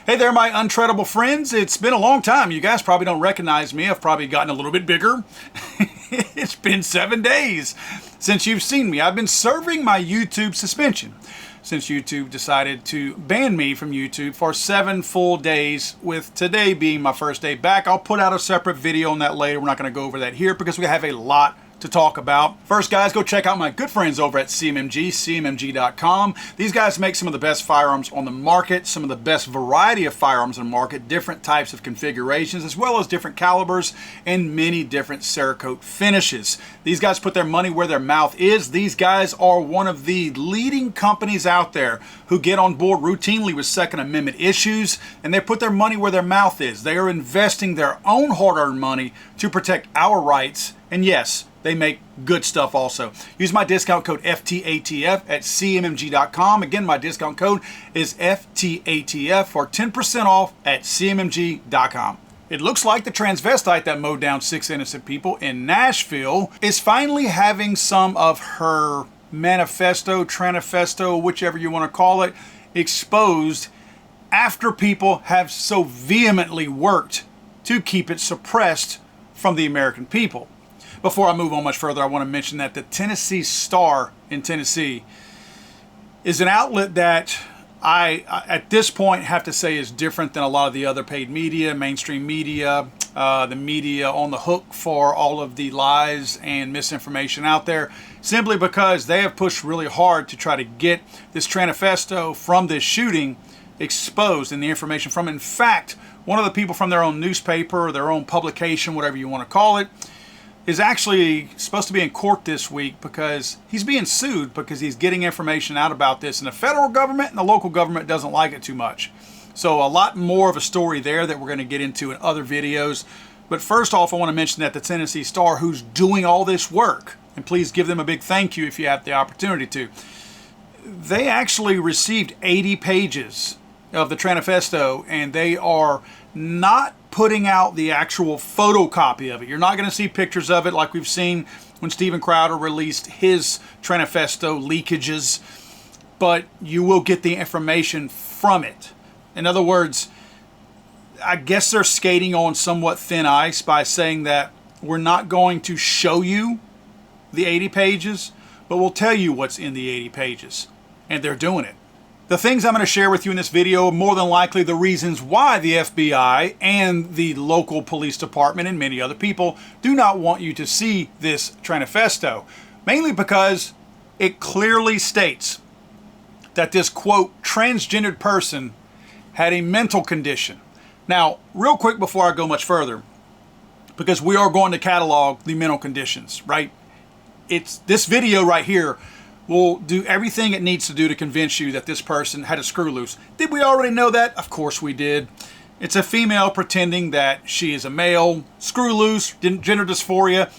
Hey there, my untreadable friends. It's been a long time. You guys probably don't recognize me. I've probably gotten a little bit bigger. It's been 7 days since you've seen me. I've been serving my YouTube suspension since YouTube decided to ban me from YouTube for 7 full days, with today being my first day back. I'll put out a separate video on that later. We're not going to go over that here because we have a lot to talk about. First, guys, go check out my good friends over at CMMG, cmmg.com. These guys make some of the best firearms on the market, some of the best variety of firearms on the market, different types of configurations, as well as different calibers and many different Cerakote finishes. These guys put their money where their mouth is. These guys are one of the leading companies out there who get on board routinely with Second Amendment issues, and they put their money where their mouth is. They are investing their own hard-earned money to protect our rights, and yes, they make good stuff also. Use my discount code FTATF at cmmg.com. Again, my discount code is FTATF for 10% off at cmmg.com. It looks like the transvestite that mowed down 6 innocent people in Nashville is finally having some of her manifesto, tranifesto, whichever you want to call it, exposed after people have so vehemently worked to keep it suppressed from the American people. Before I move on much further, I want to mention that the Tennessee Star in Tennessee is an outlet that I at this point have to say is different than a lot of the other paid media, mainstream media, the media on the hook for all of the lies and misinformation out there, simply because they have pushed really hard to try to get this tranifesto from this shooting exposed and the information from it. In fact, one of the people from their own newspaper or their own publication, whatever you want to call it, is actually supposed to be in court this week because he's being sued because he's getting information out about this, and the federal government and the local government doesn't like it too much. So a lot more of a story there that we're going to get into in other videos. But first off, I want to mention that the Tennessee Star, who's doing all this work, and please give them a big thank you if you have the opportunity to, they actually received 80 pages of the tranifesto, and they are not putting out the actual photocopy of it. You're not going to see pictures of it like we've seen when Steven Crowder released his tranifesto leakages, but you will get the information from it. In other words, I guess they're skating on somewhat thin ice by saying that we're not going to show you the 80 pages, but we'll tell you what's in the 80 pages. And they're doing it. The things I'm going to share with you in this video are more than likely the reasons why the FBI and the local police department and many other people do not want you to see this tranifesto. Mainly because it clearly states that this, quote, transgendered person had a mental condition. Now, real quick before I go much further, because we are going to catalog the mental conditions, right? It's this video right here will do everything it needs to do to convince you that this person had a screw loose. Did we already know that? Of course we did. It's a female pretending that she is a male, screw loose, gender dysphoria.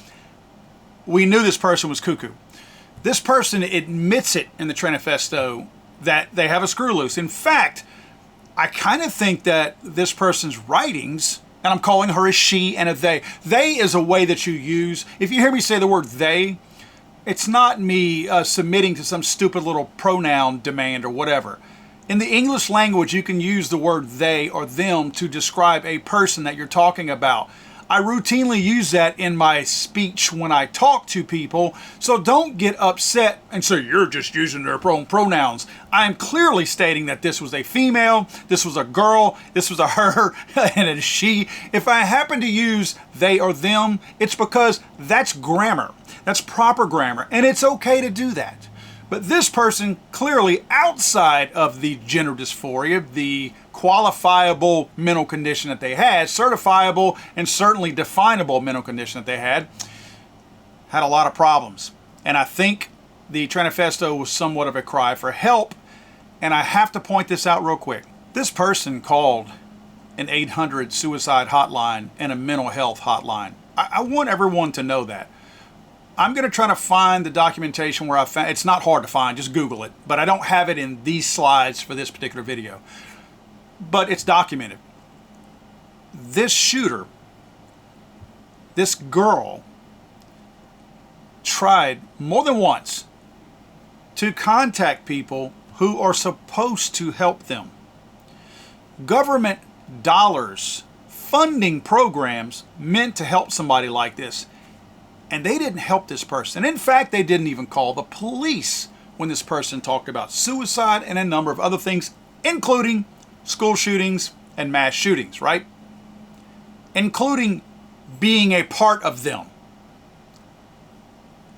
We knew this person was cuckoo. This person admits it in the tranifesto that they have a screw loose. In fact, I kind of think that this person's writings, and I'm calling her a she and a they. They is a way that you use. If you hear me say the word they, it's not me submitting to some stupid little pronoun demand or whatever. In the English language, you can use the word they or them to describe a person that you're talking about. I routinely use that in my speech when I talk to people, so don't get upset and say you're just using their own pronouns. I am clearly stating that this was a female, this was a girl, this was a her, and a she. If I happen to use they or them, it's because that's grammar. That's proper grammar, and it's okay to do that. But this person, clearly outside of the gender dysphoria, the qualifiable mental condition that they had, certifiable and certainly definable mental condition that they had a lot of problems. And I think the tranifesto was somewhat of a cry for help, and I have to point this out real quick. This person called an 800 suicide hotline and a mental health hotline. I want everyone to know that. I'm going to try to find the documentation where I found, it's not hard to find, just Google it, but I don't have it in these slides for this particular video. But it's documented. This shooter, this girl, tried more than once to contact people who are supposed to help them. government dollars funding programs meant to help somebody like this. And they didn't help this person. In fact, they didn't even call the police when this person talked about suicide and a number of other things, including school shootings and mass shootings, right? Including being a part of them.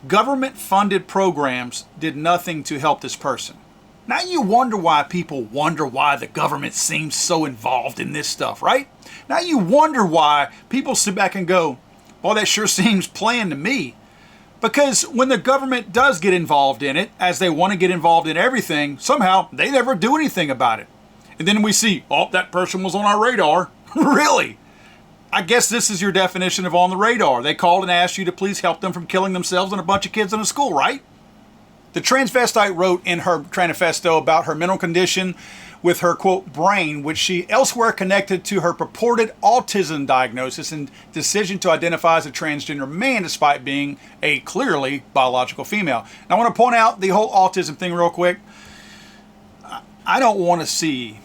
Government-funded programs did nothing to help this person. Now you wonder why people wonder why the government seems so involved in this stuff, right? Now you wonder why people sit back and go, well, that sure seems planned to me. Because when the government does get involved in it, as they want to get involved in everything, somehow they never do anything about it. And then we see, oh, that person was on our radar. Really? I guess this is your definition of on the radar. They called and asked you to please help them from killing themselves and a bunch of kids in a school, right? The transvestite wrote in her manifesto about her mental condition with her, quote, brain, which she elsewhere connected to her purported autism diagnosis and decision to identify as a transgender man despite being a clearly biological female. Now, I want to point out the whole autism thing real quick. I don't want to see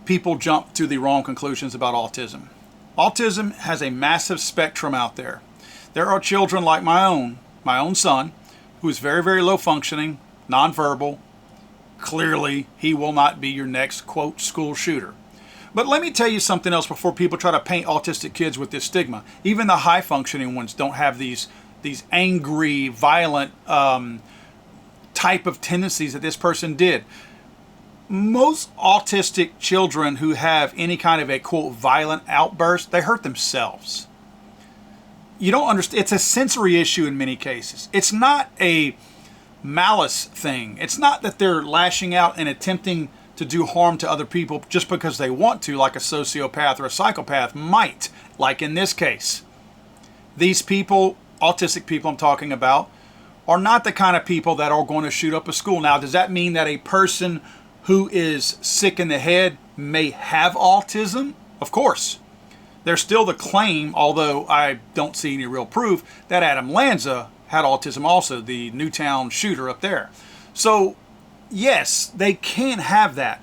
people jump to the wrong conclusions about autism. Autism has a massive spectrum out there. There are children like my own son, who is very, very low functioning, nonverbal. Clearly, he will not be your next, quote, school shooter. But let me tell you something else before people try to paint autistic kids with this stigma. Even the high functioning ones don't have these angry, violent type of tendencies that this person did. Most autistic children who have any kind of a, quote, violent outburst, they hurt themselves. You don't understand. It's a sensory issue in many cases. It's not a malice thing. It's not that they're lashing out and attempting to do harm to other people just because they want to, like a sociopath or a psychopath might, like in this case. These people, autistic people I'm talking about, are not the kind of people that are going to shoot up a school. Now, does that mean that a person who is sick in the head may have autism? Of course. There's still the claim, although I don't see any real proof, that Adam Lanza had autism also, the Newtown shooter up there. So, yes, they can have that.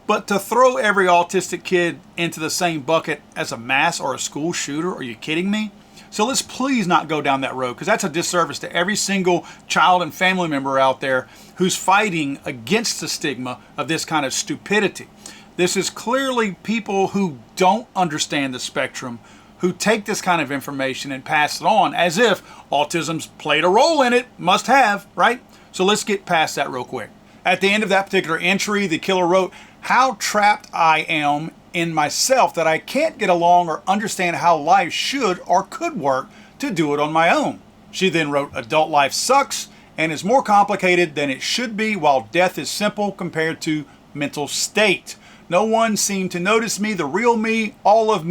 But to throw every autistic kid into the same bucket as a mass or a school shooter, are you kidding me? So let's please not go down that road, because that's a disservice to every single child and family member out there who's fighting against the stigma of this kind of stupidity. This is clearly people who don't understand the spectrum, who take this kind of information and pass it on as if autism's played a role in it, must have, right? So let's get past that real quick. At the end of that particular entry, the killer wrote, "How trapped I am in myself that I can't get along or understand how life should or could work to do it on my own." She then wrote, "Adult life sucks and is more complicated than it should be, while death is simple compared to mental state. No one seemed to notice me, the real me, all of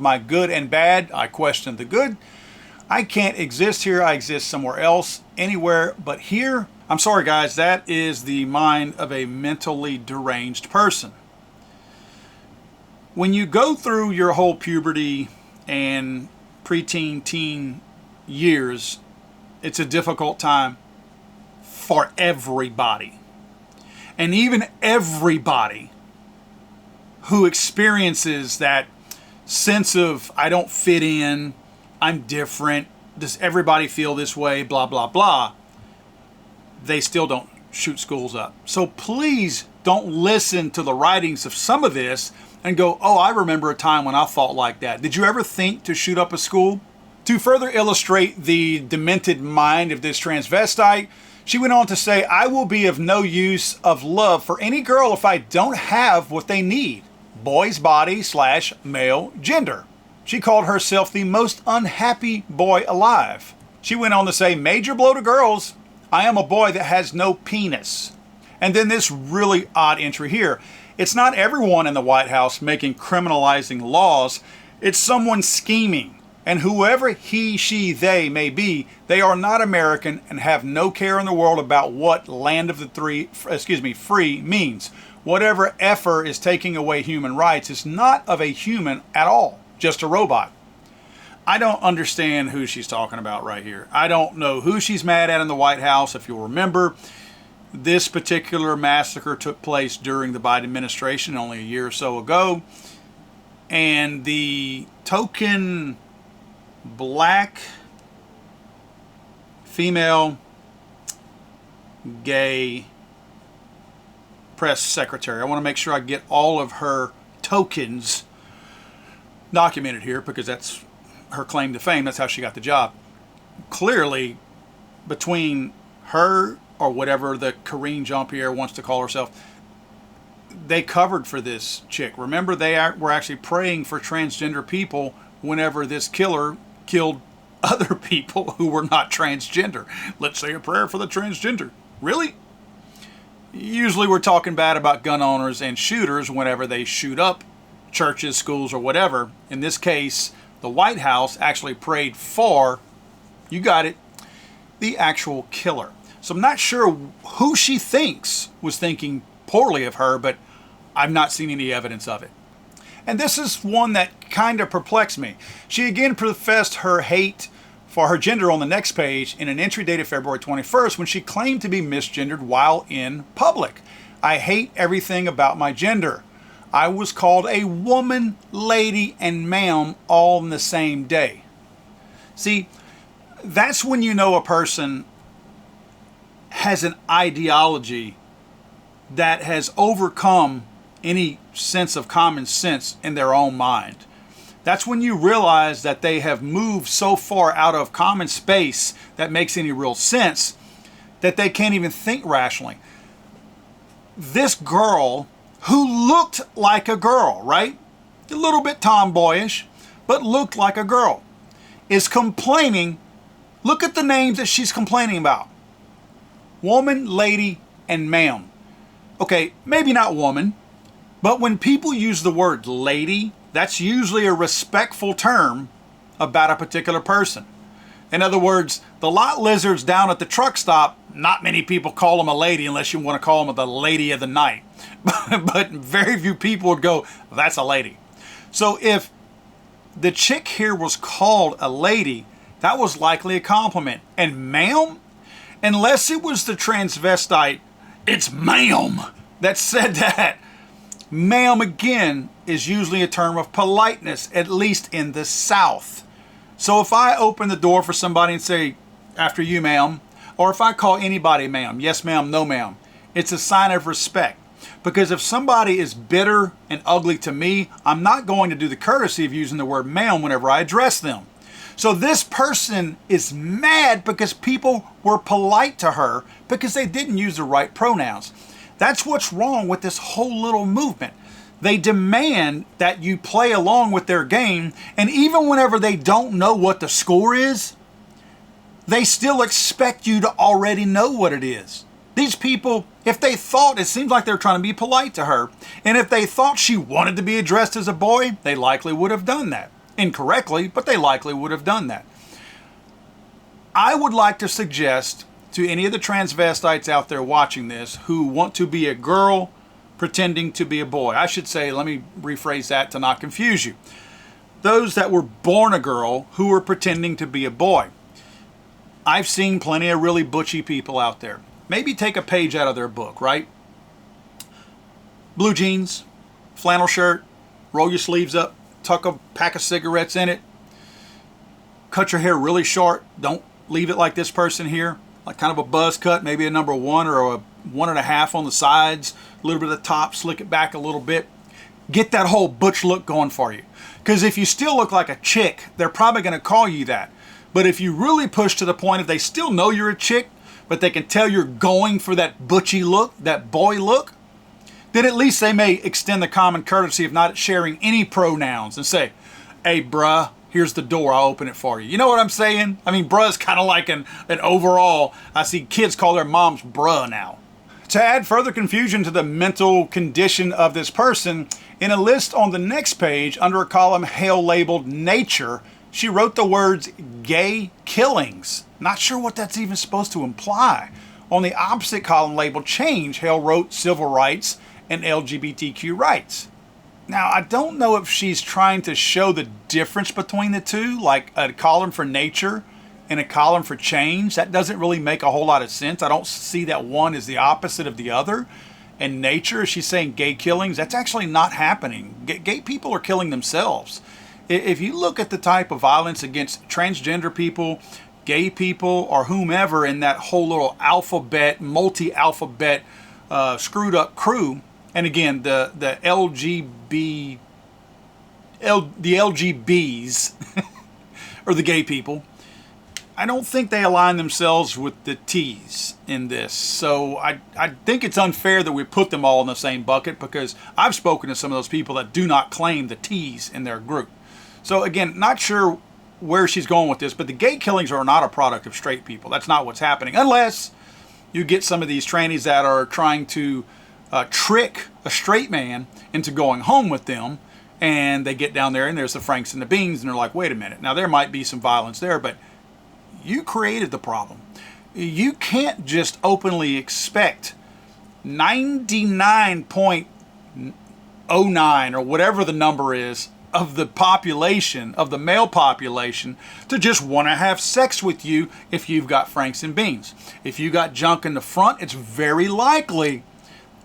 my good and bad. I questioned the good. I can't exist here. I exist somewhere else, anywhere but here." I'm sorry, guys. That is the mind of a mentally deranged person. When you go through your whole puberty and preteen, teen years, it's a difficult time for everybody. And even everybody who experiences that sense of, I don't fit in, I'm different, does everybody feel this way, blah, blah, blah, they still don't shoot schools up. So please don't listen to the writings of some of this and go, oh, I remember a time when I thought like that. Did you ever think to shoot up a school? To further illustrate the demented mind of this transvestite, she went on to say, "I will be of no use of love for any girl if I don't have what they need. Boy's body / male gender." She called herself the most unhappy boy alive. She went on to say, "Major blow to girls. I am a boy that has no penis." And then this really odd entry here. "It's not everyone in the White House making criminalizing laws. It's someone scheming. And whoever he, she, they may be, they are not American and have no care in the world about what land of the free means. Whatever effer is taking away human rights is not of a human at all, just a robot." I don't understand who she's talking about right here. I don't know who she's mad at in the White House. If you'll remember, This particular massacre took place during the Biden administration only a year or so ago. And the token black female gay press secretary. I want to make sure I get all of her tokens documented here because that's her claim to fame. That's how she got the job. Clearly, between her or whatever the Karine Jean-Pierre wants to call herself, they covered for this chick. Remember, they were actually praying for transgender people whenever this killer killed other people who were not transgender. Let's say a prayer for the transgender. Really? Usually we're talking bad about gun owners and shooters whenever they shoot up churches, schools, or whatever. In this case, the White House actually prayed for, you got it, the actual killer. So I'm not sure who she thinks was thinking poorly of her, but I've not seen any evidence of it. And this is one that kind of perplexed me. She again professed her hate for her gender on the next page in an entry dated February 21st when she claimed to be misgendered while in public. I hate everything about my gender. I was called a woman, lady, and ma'am all in the same day. See, that's when you know a person has an ideology that has overcome any sense of common sense in their own mind. That's when you realize that they have moved so far out of common space that makes any real sense that they can't even think rationally. This girl, who looked like a girl, right? A little bit tomboyish, but looked like a girl, is complaining. Look at the names that she's complaining about. Woman, lady, and ma'am. Okay, maybe not woman, but when people use the word lady, that's usually a respectful term about a particular person. In other words, the lot lizards down at the truck stop, not many people call them a lady unless you want to call them the lady of the night. But very few people would go, that's a lady. So if the chick here was called a lady, that was likely a compliment. And ma'am, unless it was the transvestite, it's ma'am that said that. Ma'am, again, is usually a term of politeness, at least in the South. So if I open the door for somebody and say, after you, ma'am, or if I call anybody ma'am, yes ma'am, no ma'am, it's a sign of respect. Because if somebody is bitter and ugly to me, I'm not going to do the courtesy of using the word ma'am whenever I address them. So this person is mad because people were polite to her because they didn't use the right pronouns. That's what's wrong with this whole little movement. They demand that you play along with their game, and even whenever they don't know what the score is, they still expect you to already know what it is. These people, if they thought, it seems like they're trying to be polite to her, and if they thought she wanted to be addressed as a boy, they likely would have done that. Incorrectly, but they likely would have done that. I would like to suggest to any of the transvestites out there watching this who want to be a girl pretending to be a boy. I should say, let me rephrase that to not confuse you. Those that were born a girl who were pretending to be a boy. I've seen plenty of really butchy people out there. Maybe take a page out of their book, right? Blue jeans, flannel shirt, roll your sleeves up, tuck a pack of cigarettes in it, cut your hair really short. Don't leave it like this person here, like kind of a buzz cut, maybe a number 1 or a 1.5 on the sides, a little bit of the top, slick it back a little bit. Get that whole butch look going for you. Because if you still look like a chick, they're probably going to call you that. But if you really push to the point if they still know you're a chick, but they can tell you're going for that butchy look, that boy look, then at least they may extend the common courtesy of not sharing any pronouns and say, hey, bruh, here's the door, I'll open it for you. You know what I'm saying? I mean, bruh's kind of like an overall, I see kids call their moms bruh now. To add further confusion to the mental condition of this person, in a list on the next page, under a column Hale labeled Nature, she wrote the words gay killings. Not sure what that's even supposed to imply. On the opposite column labeled Change, Hale wrote civil rights and LGBTQ rights. Now, I don't know if she's trying to show the difference between the two, like a column for Nature in a column for change. That doesn't really make a whole lot of sense. I don't see that one is the opposite of the other. And nature, she's saying gay killings, that's actually not happening. Gay people are killing themselves. If you look at the type of violence against transgender people, gay people, or whomever in that whole little alphabet, multi-alphabet, screwed up crew, and again, the LGBs, or the gay people, I don't think they align themselves with the T's in this. So I think it's unfair that we put them all in the same bucket, because I've spoken to some of those people that do not claim the T's in their group. So again, not sure where she's going with this, but the gay killings are not a product of straight people. That's not what's happening, unless you get some of these trannies that are trying to trick a straight man into going home with them, and they get down there and there's the Franks and the Beans, and they're like, wait a minute, now there might be some violence there, but you created the problem. You can't just openly expect 99.09 or whatever the number is of the population, of the male population, to just want to have sex with you if you've got Franks and Beans. If you got junk in the front, it's very likely,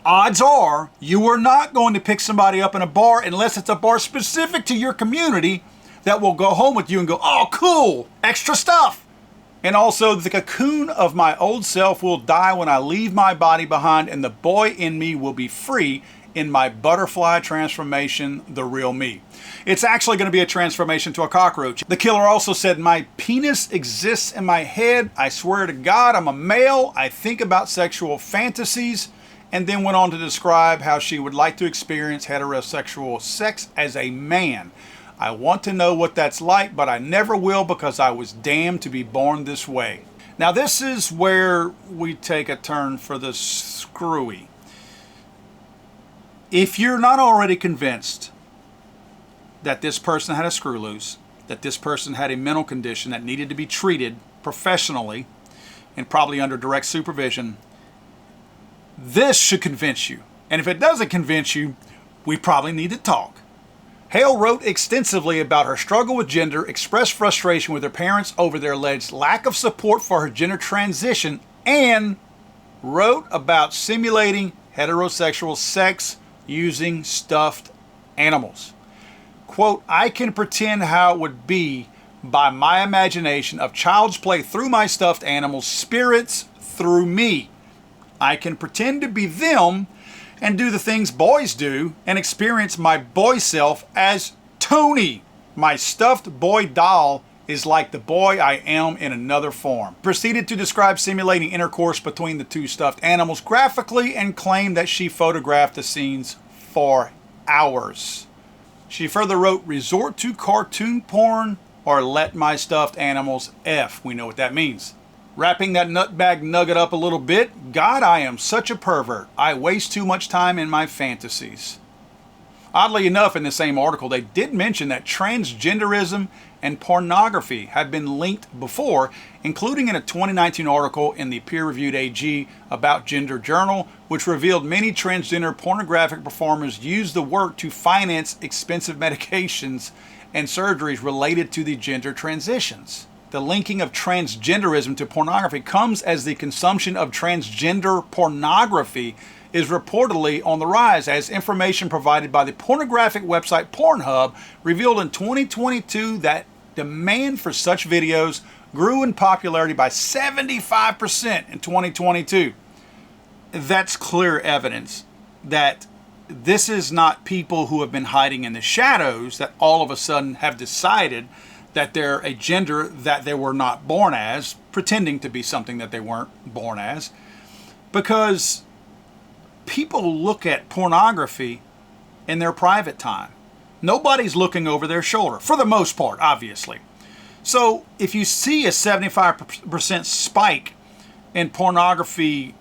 odds are, you are not going to pick somebody up in a bar unless it's a bar specific to your community that will go home with you and go, oh, cool, extra stuff. And also, the cocoon of my old self will die when I leave my body behind, and the boy in me will be free in my butterfly transformation, the real me. It's actually going to be a transformation to a cockroach. The killer also said, my penis exists in my head. I swear to God, I'm a male. I think about sexual fantasies. And then went on to describe how she would like to experience heterosexual sex as a man. I want to know what that's like, but I never will, because I was damned to be born this way. Now this is where we take a turn for the screwy. If you're not already convinced that this person had a screw loose, that this person had a mental condition that needed to be treated professionally and probably under direct supervision, this should convince you. And if it doesn't convince you, we probably need to talk. Hale wrote extensively about her struggle with gender, expressed frustration with her parents over their alleged lack of support for her gender transition, and wrote about simulating heterosexual sex using stuffed animals. Quote, I can pretend how it would be by my imagination of child's play through my stuffed animals' spirits through me. I can pretend to be them and do the things boys do and experience my boy self as Tony. My stuffed boy doll is like the boy I am in another form. Proceeded to describe simulating intercourse between the two stuffed animals graphically and claimed that she photographed the scenes for hours. She further wrote, resort to cartoon porn or let my stuffed animals F. We know what that means. Wrapping that nutbag nugget up a little bit, God, I am such a pervert. I waste too much time in my fantasies. Oddly enough, in the same article, they did mention that transgenderism and pornography had been linked before, including in a 2019 article in the peer-reviewed AG About Gender Journal, which revealed many transgender pornographic performers use the work to finance expensive medications and surgeries related to the gender transitions. The linking of transgenderism to pornography comes as the consumption of transgender pornography is reportedly on the rise, as information provided by the pornographic website Pornhub revealed in 2022 that demand for such videos grew in popularity by 75% in 2022. That's clear evidence that this is not people who have been hiding in the shadows that all of a sudden have decided that they're a gender that they were not born as, pretending to be something that they weren't born as, because people look at pornography in their private time. Nobody's looking over their shoulder, for the most part, obviously. So if you see a 75% spike in pornography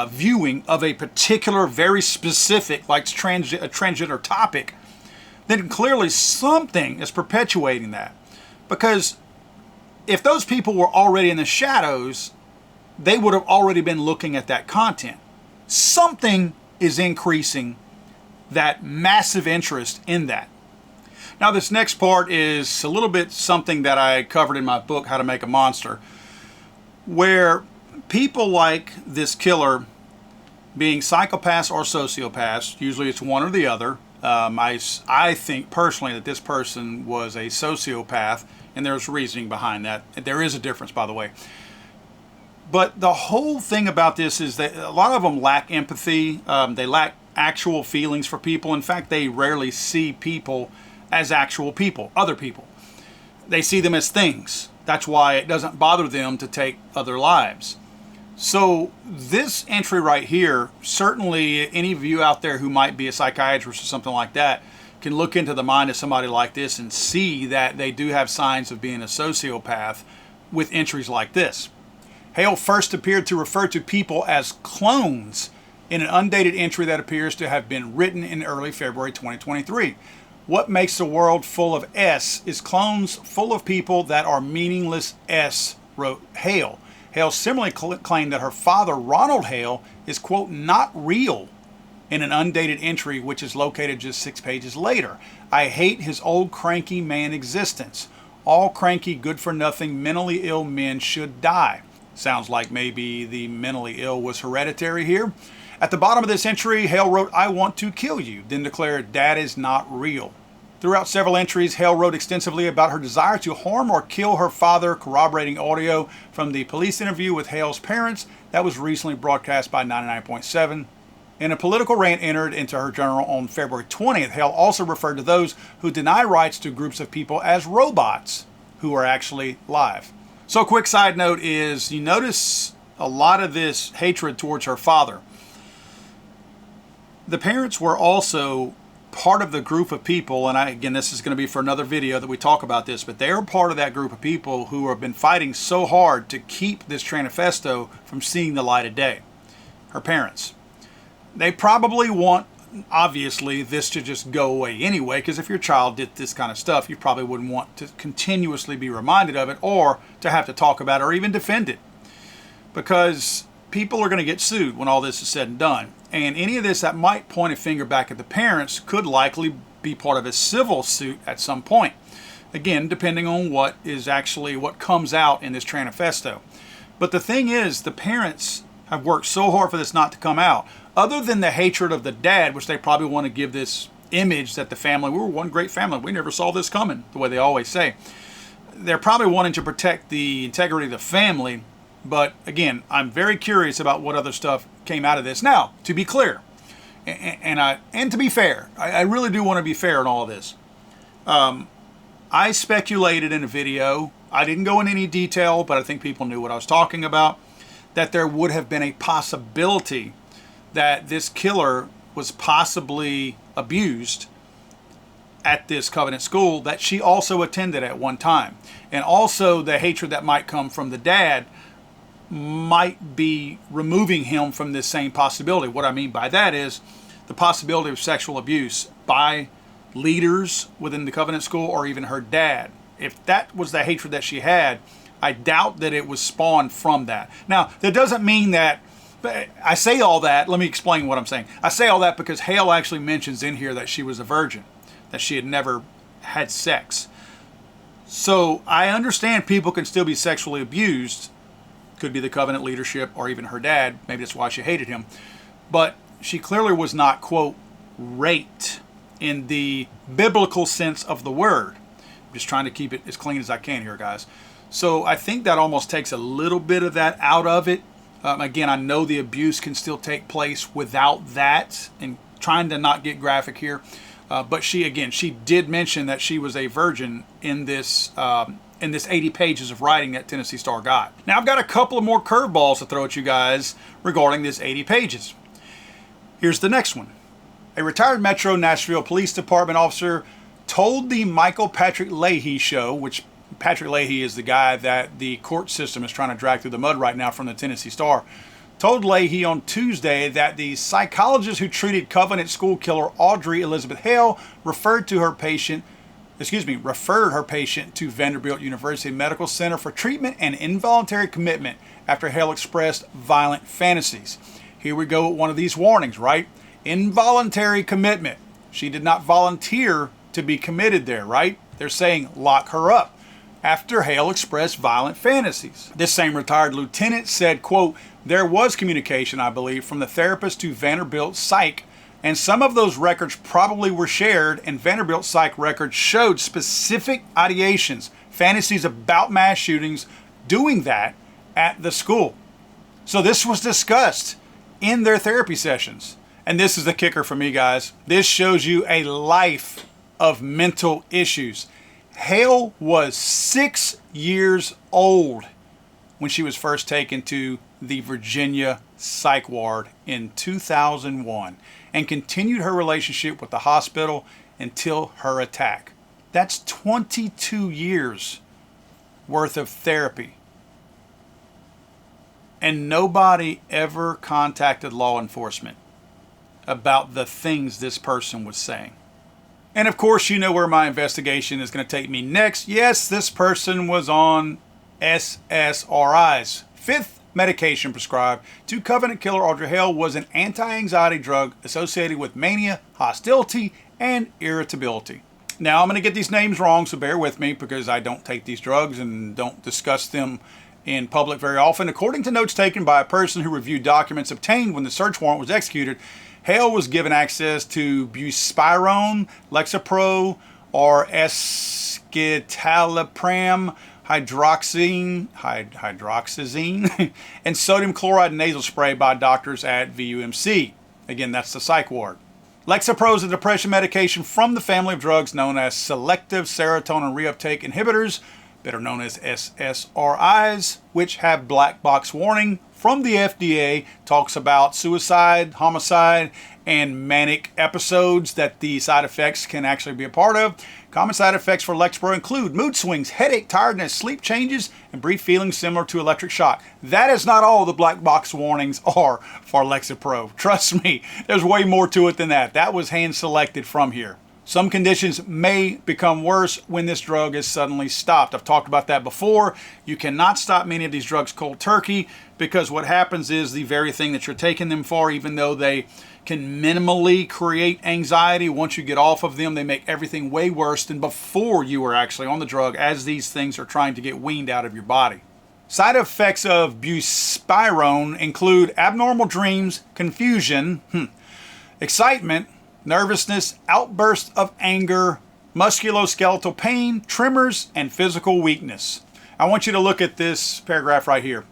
viewing of a particular, very specific, like a transgender topic, then clearly something is perpetuating that. Because if those people were already in the shadows, they would have already been looking at that content. Something is increasing that massive interest in that. Now this next part is a little bit something that I covered in my book, How to Make a Monster, where people like this killer being psychopaths or sociopaths, usually it's one or the other. I think personally that this person was a sociopath, and there's reasoning behind that. There is a difference, by the way. But the whole thing about this is that a lot of them lack empathy. They lack actual feelings for people. In fact, they rarely see people as actual people, other people. They see them as things. That's why it doesn't bother them to take other lives. So this entry right here, certainly any of you out there who might be a psychiatrist or something like that can look into the mind of somebody like this and see that they do have signs of being a sociopath with entries like this. Hale first appeared to refer to people as clones in an undated entry that appears to have been written in early February 2023. What makes the world full of S is clones full of people that are meaningless S, wrote Hale. Hale similarly claimed that her father, Ronald Hale, is, quote, not real in an undated entry which is located just 6 pages later. I hate his old cranky man existence. All cranky, good-for-nothing, mentally ill men should die. Sounds like maybe the mentally ill was hereditary here. At the bottom of this entry, Hale wrote, I want to kill you, then declared, Dad is not real. Throughout several entries, Hale wrote extensively about her desire to harm or kill her father, corroborating audio from the police interview with Hale's parents that was recently broadcast by 99.7. In a political rant entered into her journal on February 20th, Hale also referred to those who deny rights to groups of people as robots who are actually live. So a quick side note is you notice a lot of this hatred towards her father. The parents were also part of the group of people, and again, this is going to be for another video that we talk about this, but they are part of that group of people who have been fighting so hard to keep this manifesto from seeing the light of day. Her parents. They probably want, obviously, this to just go away anyway, because if your child did this kind of stuff, you probably wouldn't want to continuously be reminded of it or to have to talk about it or even defend it. Because people are going to get sued when all this is said and done. And any of this that might point a finger back at the parents could likely be part of a civil suit at some point. Again, depending on what comes out in this manifesto. But the thing is, the parents have worked so hard for this not to come out. Other than the hatred of the dad, which they probably want to give this image that the family, we were one great family, we never saw this coming, the way they always say. They're probably wanting to protect the integrity of the family. But again, I'm very curious about what other stuff came out of this. Now, to be clear, and to be fair, I really do want to be fair in all of this. I speculated in a video, I didn't go into any detail, but I think people knew what I was talking about, that there would have been a possibility that this killer was possibly abused at this Covenant school that she also attended at one time. And also the hatred that might come from the dad might be removing him from this same possibility. What I mean by that is the possibility of sexual abuse by leaders within the Covenant school or even her dad. If that was the hatred that she had, I doubt that it was spawned from that. Now, that doesn't mean that, I say all that, let me explain what I'm saying. I say all that because Hale actually mentions in here that she was a virgin, that she had never had sex. So I understand people can still be sexually abused. Could be the Covenant leadership or even her dad. Maybe that's why she hated him. But she clearly was not, quote, raped in the biblical sense of the word. I'm just trying to keep it as clean as I can here, guys. So I think that almost takes a little bit of that out of it. Again, I know the abuse can still take place without that, and trying to not get graphic here. But she did mention that she was a virgin in this 80 pages of writing that Tennessee Star got. Now, I've got a couple of more curveballs to throw at you guys regarding this 80 pages. Here's the next one. A retired Metro Nashville Police Department officer told the Michael Patrick Leahy show, which Patrick Leahy is the guy that the court system is trying to drag through the mud right now from the Tennessee Star, told Leahy on Tuesday that the psychologist who treated Covenant school killer Audrey Elizabeth Hale referred her patient to Vanderbilt University Medical Center for treatment and involuntary commitment after Hale expressed violent fantasies. Here we go with one of these warnings, right? Involuntary commitment. She did not volunteer to be committed there, right? They're saying lock her up after Hale expressed violent fantasies. This same retired lieutenant said, quote, there was communication, I believe, from the therapist to Vanderbilt Psych, and some of those records probably were shared, and Vanderbilt Psych records showed specific ideations, fantasies about mass shootings, doing that at the school. So this was discussed in their therapy sessions. And this is the kicker for me, guys. This shows you a life of mental issues. Hale was 6 years old when she was first taken to the Virginia psych ward in 2001 and continued her relationship with the hospital until her attack. That's 22 years worth of therapy. And nobody ever contacted law enforcement about the things this person was saying. And of course, you know where my investigation is going to take me next. Yes, this person was on SSRIs. Fifth medication prescribed to Covenant killer Audrey Hale was an anti-anxiety drug associated with mania, hostility, and irritability. Now, I'm going to get these names wrong, so bear with me because I don't take these drugs and don't discuss them in public very often. According to notes taken by a person who reviewed documents obtained when the search warrant was executed, Hale was given access to buspirone, Lexapro, or escitalopram, hydroxyzine, and sodium chloride nasal spray by doctors at VUMC. Again, that's the psych ward. Lexapro is a depression medication from the family of drugs known as selective serotonin reuptake inhibitors, better known as SSRIs, which have black box warning from the FDA, talks about suicide, homicide, and manic episodes that the side effects can actually be a part of. Common side effects for Lexapro include mood swings, headache, tiredness, sleep changes, and brief feelings similar to electric shock. That is not all the black box warnings are for Lexapro. Trust me, there's way more to it than that. That was hand selected from here. Some conditions may become worse when this drug is suddenly stopped. I've talked about that before. You cannot stop many of these drugs cold turkey because what happens is the very thing that you're taking them for, even though they can minimally create anxiety, once you get off of them, they make everything way worse than before you were actually on the drug, as these things are trying to get weaned out of your body. Side effects of buspirone include abnormal dreams, confusion, excitement, nervousness, outbursts of anger, musculoskeletal pain, tremors, and physical weakness. I want you to look at this paragraph right here.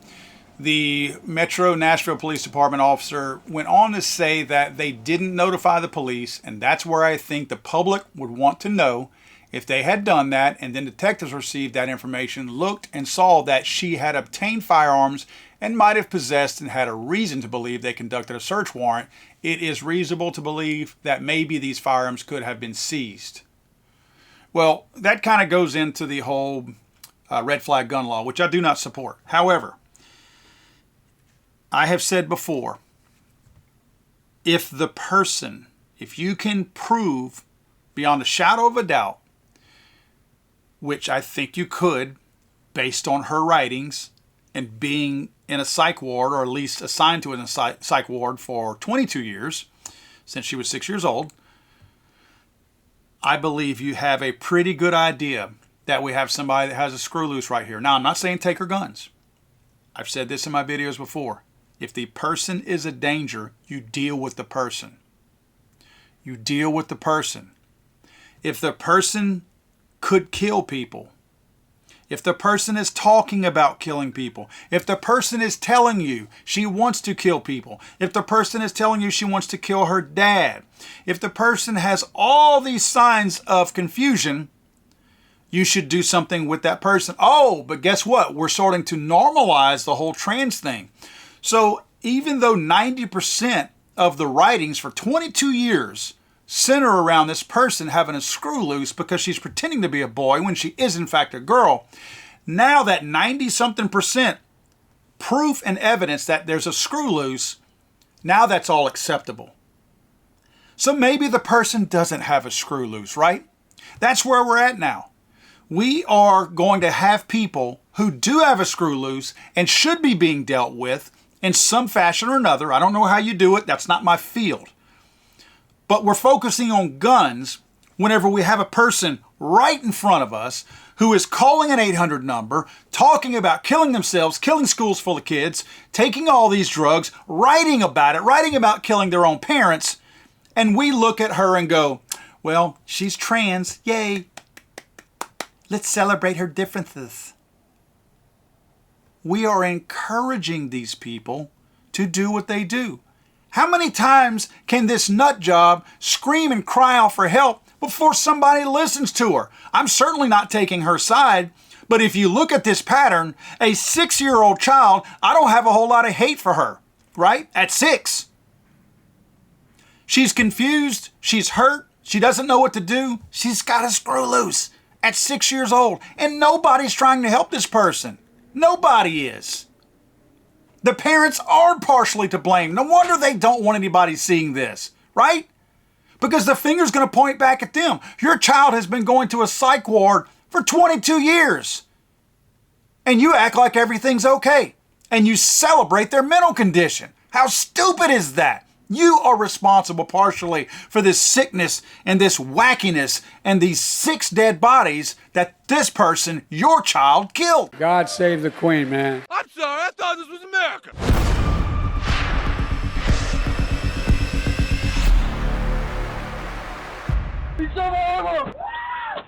The Metro Nashville Police Department officer went on to say that they didn't notify the police, and that's where I think the public would want to know if they had done that, and then detectives received that information, looked and saw that she had obtained firearms and might have possessed and had a reason to believe they conducted a search warrant. It is reasonable to believe that maybe these firearms could have been seized. Well, that kind of goes into the whole red flag gun law, which I do not support. However, I have said before, if you can prove beyond a shadow of a doubt, which I think you could, based on her writings and being in a psych ward, or at least assigned to a psych ward for 22 years, since she was 6 years old, I believe you have a pretty good idea that we have somebody that has a screw loose right here. Now, I'm not saying take her guns. I've said this in my videos before. If the person is a danger, you deal with the person. You deal with the person. If the person could kill people, if the person is talking about killing people, if the person is telling you she wants to kill people, if the person is telling you she wants to kill her dad, if the person has all these signs of confusion, you should do something with that person. Oh, but guess what? We're starting to normalize the whole trans thing. So even though 90% of the writings for 22 years center around this person having a screw loose because she's pretending to be a boy when she is in fact a girl, now that 90-something% proof and evidence that there's a screw loose, now that's all acceptable. So maybe the person doesn't have a screw loose, right? That's where we're at now. We are going to have people who do have a screw loose and should be being dealt with in some fashion or another. I don't know how you do it. That's not my field. But we're focusing on guns whenever we have a person right in front of us who is calling an 800 number, talking about killing themselves, killing schools full of kids, taking all these drugs, writing about it, writing about killing their own parents, and we look at her and go, well, she's trans, yay. Let's celebrate her differences. We are encouraging these people to do what they do. How many times can this nut job scream and cry out for help before somebody listens to her? I'm certainly not taking her side, but if you look at this pattern, a 6-year-old child, I don't have a whole lot of hate for her, right? At 6. She's confused, she's hurt, she doesn't know what to do, she's got to screw loose at 6 years old, and nobody's trying to help this person. Nobody is. The parents are partially to blame. No wonder they don't want anybody seeing this, right? Because the finger's going to point back at them. Your child has been going to a psych ward for 22 years. And you act like everything's okay. And you celebrate their mental condition. How stupid is that? You are responsible partially for this sickness and this wackiness and these 6 dead bodies that this person, your child, killed. God save the Queen, man. I'm sorry, I thought this was America. He's so horrible.